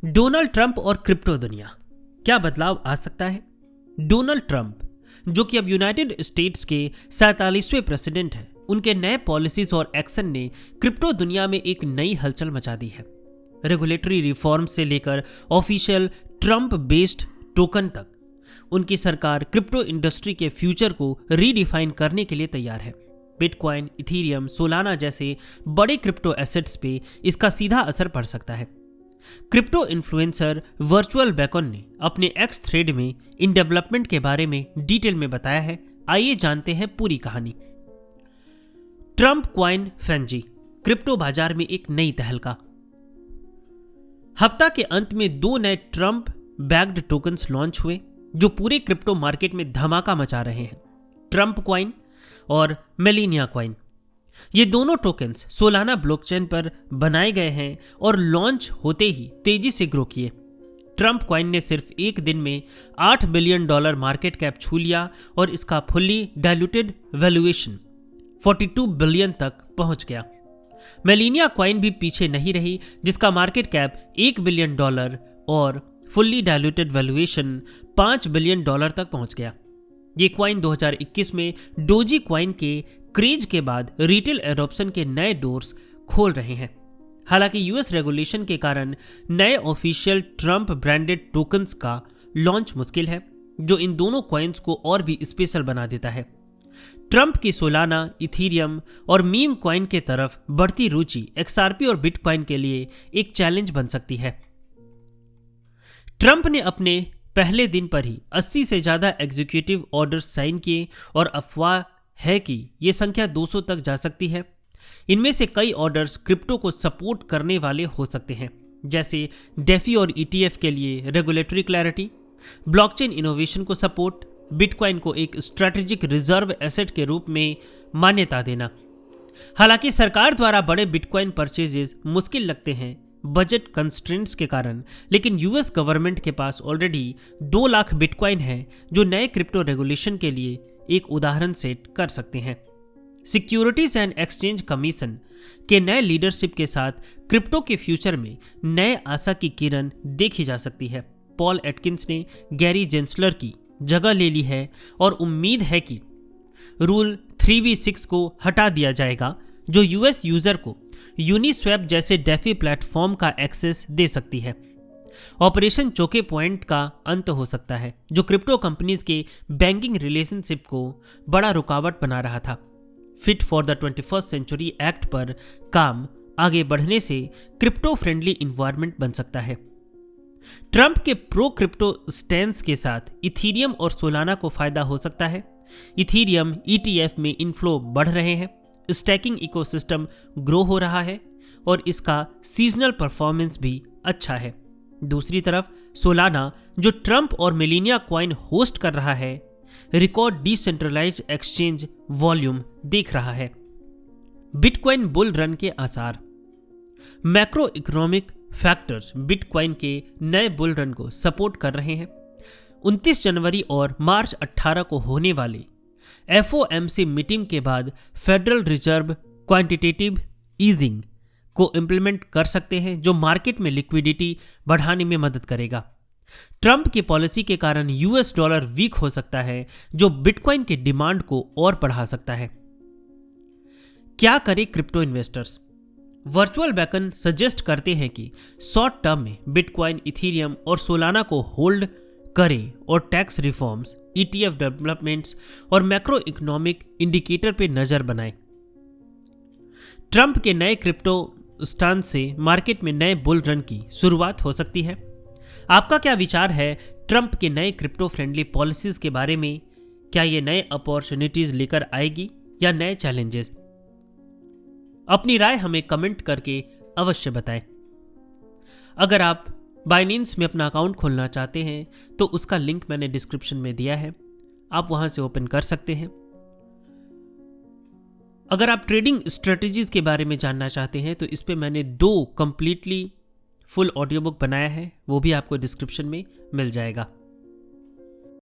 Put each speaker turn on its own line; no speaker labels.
Donald Trump और crypto दुनिया, क्या बदलाव आ सकता है? डोनाल्ड ट्रंप, जो कि अब यूनाइटेड स्टेट्स के 47वें प्रेसिडेंट हैं, उनके नए पॉलिसीज और एक्शन ने क्रिप्टो दुनिया में एक नई हलचल मचा दी है। रेगुलेटरी रिफॉर्म से लेकर ऑफिशियल ट्रंप बेस्ड टोकन तक, उनकी सरकार क्रिप्टो इंडस्ट्री के फ्यूचर को रीडिफाइन करने के लिए तैयार है। बिटकॉइन, इथीरियम, सोलाना जैसे बड़े क्रिप्टो एसेट्स पे इसका सीधा असर पड़ सकता है। क्रिप्टो इन्फ्लुएंसर वर्चुअल बेकॉन ने अपने एक्स थ्रेड में इन डेवलपमेंट के बारे में डिटेल में बताया है। आइए जानते हैं पूरी कहानी। ट्रंप कॉइन फैंजी, क्रिप्टो बाजार में एक नई तहलका। हफ्ता के अंत में 2 नए ट्रंप बैक्ड टोकन्स लॉन्च हुए जो पूरे क्रिप्टो मार्केट में धमाका मचा रहे हैं, ट्रंप कॉइन और मेलिनिया कॉइन। ये दोनों टोकन्स सोलाना ब्लॉकचेन पर बनाए गए हैं और लॉन्च होते ही तेजी से ग्रो किए। ट्रंप कॉइन ने सिर्फ एक दिन में $8 बिलियन मार्केट कैप छू लिया और इसका फुल्ली डाइल्यूटेड वैल्यूएशन 42 बिलियन तक पहुंच गया। मेलिनिया कॉइन भी पीछे नहीं रही, जिसका मार्केट कैप $1 बिलियन और फुल्ली डाइल्यूटेड वैल्यूएशन $5 बिलियन तक पहुंच गया। ये क्वाइन 2021 में डोजी क्वाइन के क्रेज के बाद रिटेल एडॉप्शन के नए डोर्स खोल रहे हैं। हालांकि यूएस रेगुलेशन के कारण नए ऑफिशियल ट्रंप ब्रांडेड टोकन्स का लॉन्च मुश्किल है, जो इन दोनों कॉइन्स को और भी स्पेशल बना देता है। ट्रंप की सोलाना, इथीरियम और मीम कॉइन के तरफ बढ़ती रुचि एक्सआरपी और बिटकॉइन के लिए एक चैलेंज बन सकती है। ट्रंप ने अपने पहले दिन पर ही 80 से ज्यादा एग्जीक्यूटिव ऑर्डर्स साइन किए और अफवाह है कि यह संख्या 200 तक जा सकती है। इनमें से कई ऑर्डर्स क्रिप्टो को सपोर्ट करने वाले हो सकते हैं, जैसे डेफी और ईटीएफ के लिए रेगुलेटरी क्लैरिटी, ब्लॉकचेन इनोवेशन को सपोर्ट, बिटकॉइन को एक स्ट्रैटेजिक रिजर्व एसेट के रूप में मान्यता देना। हालांकि सरकार द्वारा बड़े बिटकॉइन परचेजेस मुश्किल लगते हैं बजट कंस्ट्रेंट्स के कारण, लेकिन यूएस गवर्नमेंट के पास ऑलरेडी 2 लाख बिटकॉइन है जो नए क्रिप्टो रेगुलेशन के लिए एक उदाहरण सेट कर सकते हैं। सिक्योरिटीज एंड एक्सचेंज कमीशन के नए लीडरशिप के साथ क्रिप्टो के फ्यूचर में नए आशा की किरण देखी जा सकती है। पॉल एटकिंस ने गैरी जेंसलर की जगह ले ली है और उम्मीद है कि रूल 3v6 को हटा दिया जाएगा, जो यूएस यूजर को यूनिस्वैप जैसे डेफी प्लेटफॉर्म का एक्सेस दे सकती है। ऑपरेशन चोके पॉइंट का अंत हो सकता है, जो क्रिप्टो कंपनीज के बैंकिंग रिलेशनशिप को बड़ा रुकावट बना रहा था। Fit for the 21st century act पर काम आगे बढ़ने से क्रिप्टो फ्रेंडली इन्वायरमेंट बन सकता है। ट्रंप के प्रो क्रिप्टो स्टैंस के साथ इथीरियम और सोलाना को फायदा हो सकता है। इथीरियम ईटीएफ में इनफ्लो बढ़ रहे हैं, स्टैकिंग इकोसिस्टम ग्रो हो रहा है और इसका सीजनल परफॉर्मेंस भी अच्छा है। दूसरी तरफ सोलाना, जो ट्रंप और मेलिनिया कॉइन होस्ट कर रहा है, रिकॉर्ड डिसेंट्रलाइज्ड एक्सचेंज वॉल्यूम देख रहा है। बिटकॉइन बुल रन के आसार। मैक्रो इकोनॉमिक फैक्टर्स बिटकॉइन के नए बुल रन को सपोर्ट कर रहे हैं। 29 जनवरी और मार्च 18 को होने वाली FOMC मीटिंग के बाद फेडरल रिजर्व क्वांटिटेटिव ईजिंग को इम्प्लीमेंट कर सकते हैं, जो मार्केट में लिक्विडिटी बढ़ाने में मदद करेगा। ट्रंप की पॉलिसी के कारण यूएस डॉलर वीक हो सकता है, जो बिटकॉइन के डिमांड को और बढ़ा सकता है। क्या करें crypto investors? Virtual Bacon suggest करते हैं कि शॉर्ट टर्म में बिटकॉइन, इथीरियम और सोलाना को होल्ड करें और टैक्स रिफॉर्म्स, ईटीएफ डेवलपमेंट्स और मैक्रो इकोनॉमिक इंडिकेटर पे नजर बनाएं। ट्रंप के नए क्रिप्टो स्टांस से मार्केट में नए बुल रन की शुरुआत हो सकती है। आपका क्या विचार है ट्रंप के नए क्रिप्टो फ्रेंडली पॉलिसीज के बारे में? क्या ये नए अपॉर्चुनिटीज लेकर आएगी या नए चैलेंजेस? अपनी राय हमें कमेंट करके अवश्य बताएं। अगर आप बाइनेंस में अपना अकाउंट खोलना चाहते हैं तो उसका लिंक मैंने डिस्क्रिप्शन में दिया है, आप वहां से ओपन कर सकते हैं। अगर आप ट्रेडिंग स्ट्रेटजीज के बारे में जानना चाहते हैं तो इस पे मैंने 2 कंप्लीटली फुल ऑडियो बुक बनाया है, वो भी आपको डिस्क्रिप्शन में मिल जाएगा।